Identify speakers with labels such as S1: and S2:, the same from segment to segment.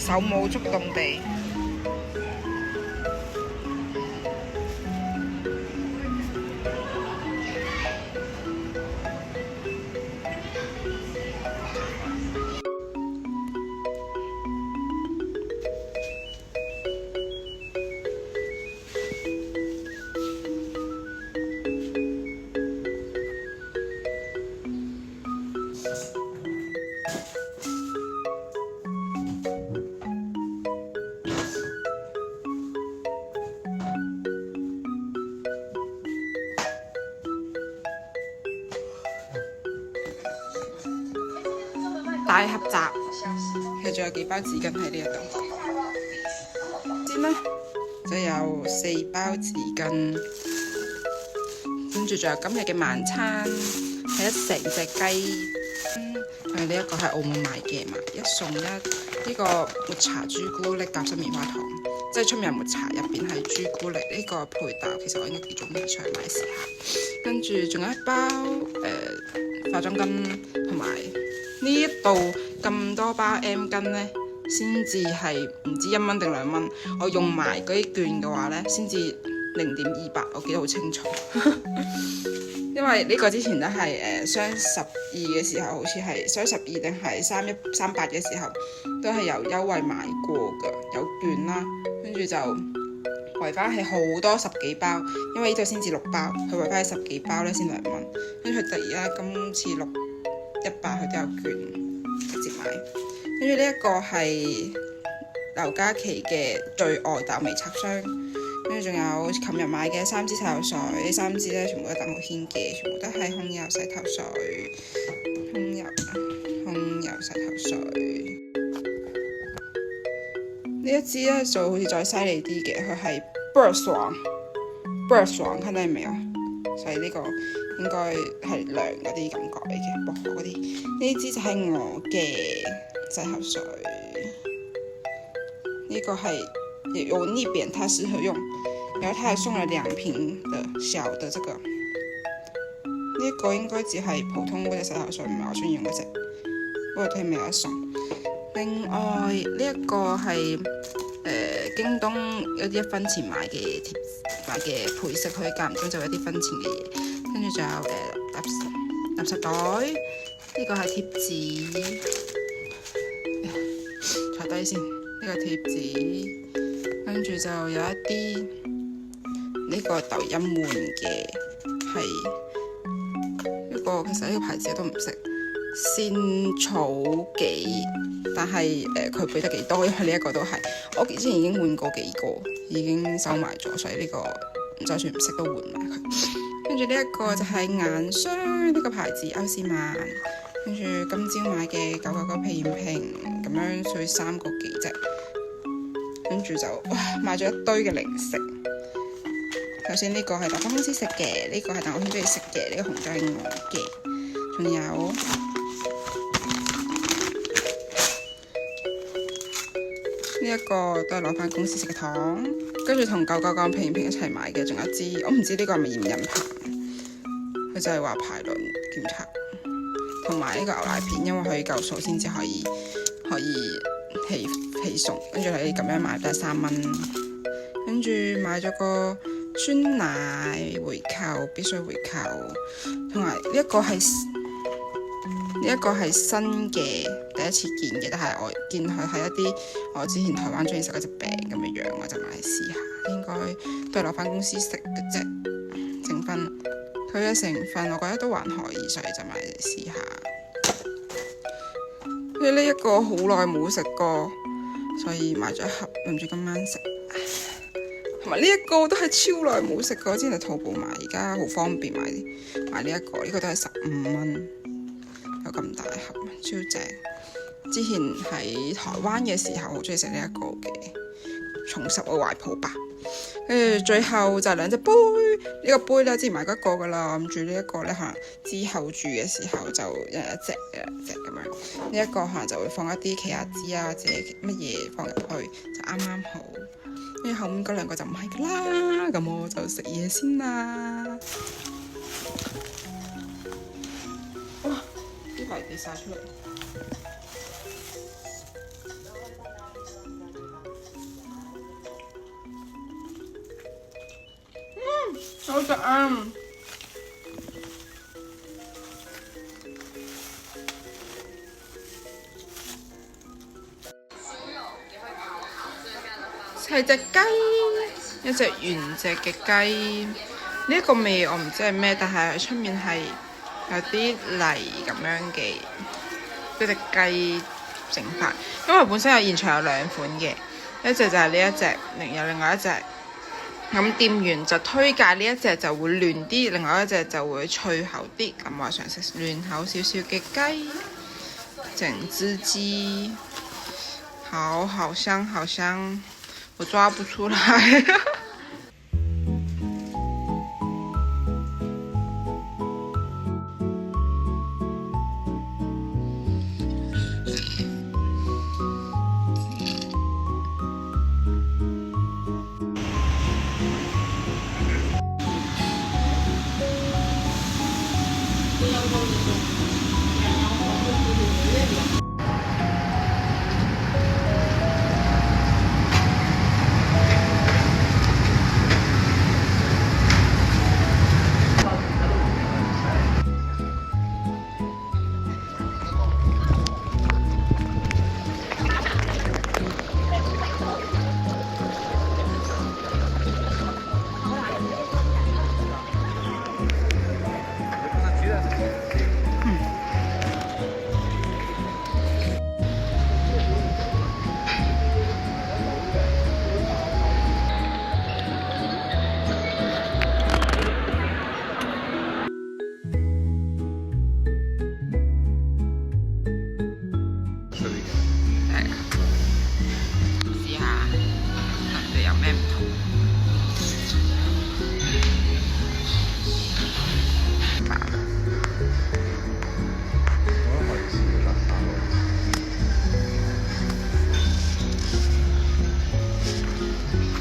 S1: 手舞足動地。大合集，其實仲有幾包紙巾喺呢一度。先呢，就有4包紙巾，跟住仲有今日嘅晚餐係一成隻雞。呢一個係澳門買嘅嘛，1送1。呢個抹茶朱古力夾心棉花糖，即係出面有抹茶，入邊係朱古力。呢個配搭其實我應該幾中意，上去買試下。跟住仲有一包化妝巾，同埋呢一度咁多包 M 巾呢，先至係唔知1蚊定2蚊。我用埋嗰啲券嘅話呢，先至0.28，我記得好清楚。因為呢個之前都係雙12嘅時候，好似係雙12定係31、38嘅時候，都係有優惠買過㗎，有券啦。跟住就圍翻係好多10幾包，因為呢度先至6包，佢圍翻係10幾包咧先2蚊。跟住佢突然間今次618佢都有券直接買。跟住呢一個係劉嘉琪嘅最愛豆味擦霜。跟住仲有琴日買嘅3支洗頭水，呢3支咧全部都係鄧浩軒嘅，全部都係控油洗頭水，控油洗頭水。呢一支咧就好似再犀利啲嘅，佢係倍兒爽，看到沒有？所以呢個應該係涼嗰啲感覺嚟嘅，薄荷嗰啲。呢支就係我嘅洗頭水，呢個係有逆扁，它適合用。然後他還送了2瓶的小的這個，呢一個應該只係普通嗰隻洗頭水，唔係我中意用嗰隻，不過都係未有得送。另外呢一個係京東有啲1分錢買嘅配飾，佢間唔中就有啲分錢嘅嘢。跟住仲有垃圾袋，呢個係貼紙，坐低先，呢個貼紙，跟住就有一啲。呢個抖音換嘅係一個，其實呢個牌子我都唔識，仙草記，但係佢俾得幾多，因為呢一個都係我之前已經換過幾個，已經收埋咗，所以呢個就算唔識都換埋佢。跟住呢一個就係眼霜，呢個牌子歐詩漫，跟住今朝買嘅999皮炎平咁樣，所以3個幾啫。跟住就買咗一堆嘅零食。首先呢個係大方公司食嘅，呢個係大我好中意食嘅，呢個紅醬係我嘅，仲有呢一個都係攞翻公司食嘅糖，跟住同999皮炎平一齊買嘅，仲有一支我唔知呢個係咪驗孕棒，佢就係話排卵檢查，同埋呢個牛奶片，因為佢夠數先至可以起送，跟住你咁樣買都係3蚊，跟住買咗個酸奶回扣，必須回扣，同埋呢一個係新嘅，第一次見嘅，但係我見佢係一啲我之前台灣中意食嗰隻餅咁嘅樣，我就買嚟試下，應該都係攞翻公司食嘅啫。成分佢嘅成分我覺得都還可以，所以就買嚟試下。跟住呢一個好耐冇食過，所以買咗一盒，諗住今晚食。同埋呢一個都係超耐冇食過，之前喺淘寶買，而家好方便買呢一個，呢個都係15蚊，有咁大盒，超正。之前喺台灣嘅時候，好中意食呢一個嘅，重拾我懷抱吧。跟住最後就係2隻杯，呢個杯咧之前買過一個噶啦，諗住呢一個咧可能之後住嘅時候就一人一隻咁樣。呢一個可能就會放一啲奇亞籽啊或者乜嘢放入去，就啱啱好。跟住後面嗰2個就唔係噶啦，咁我就食嘢先啦。哇！啲牌跌晒出嚟。好食啊！係隻雞，一隻原隻嘅雞。呢個味我唔知係咩，但係出面係有啲泥咁樣嘅一隻雞整法。因為本身現場有兩款嘅，一隻就係呢一隻，有另外一隻。咁店員就推介呢一隻就會嫩啲，另外一隻就會脆口啲。咁我想食嫩口少少嘅雞，整隻雞，好香好香，我抓不出來。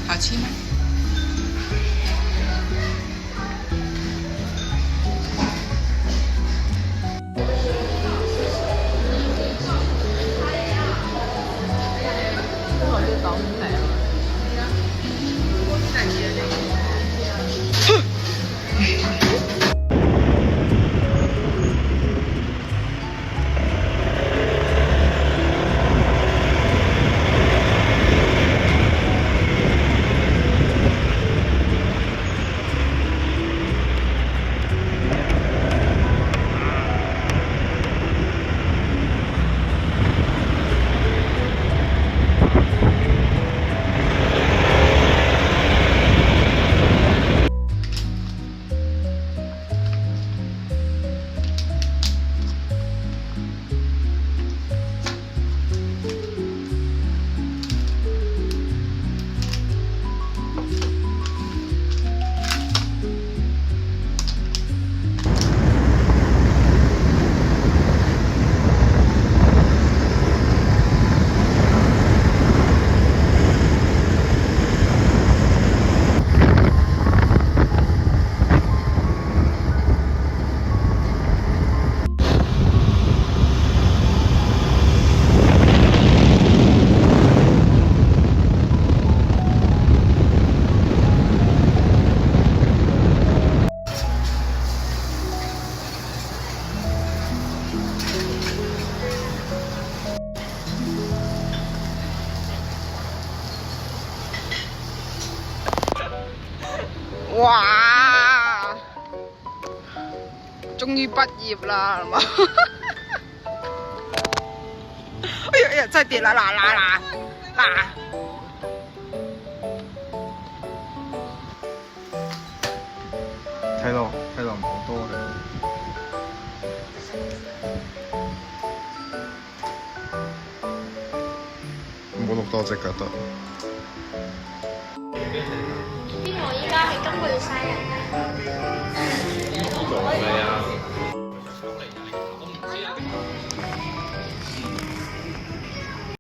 S1: 好吃嗎？哇！終於畢業啦，係嘛？哎呀哎呀，真係跌啦！嗱！
S2: 睇落唔好多嘅。唔好錄多隻就得。
S3: 邊個依家係今個月生日㗎？
S2: 係啊。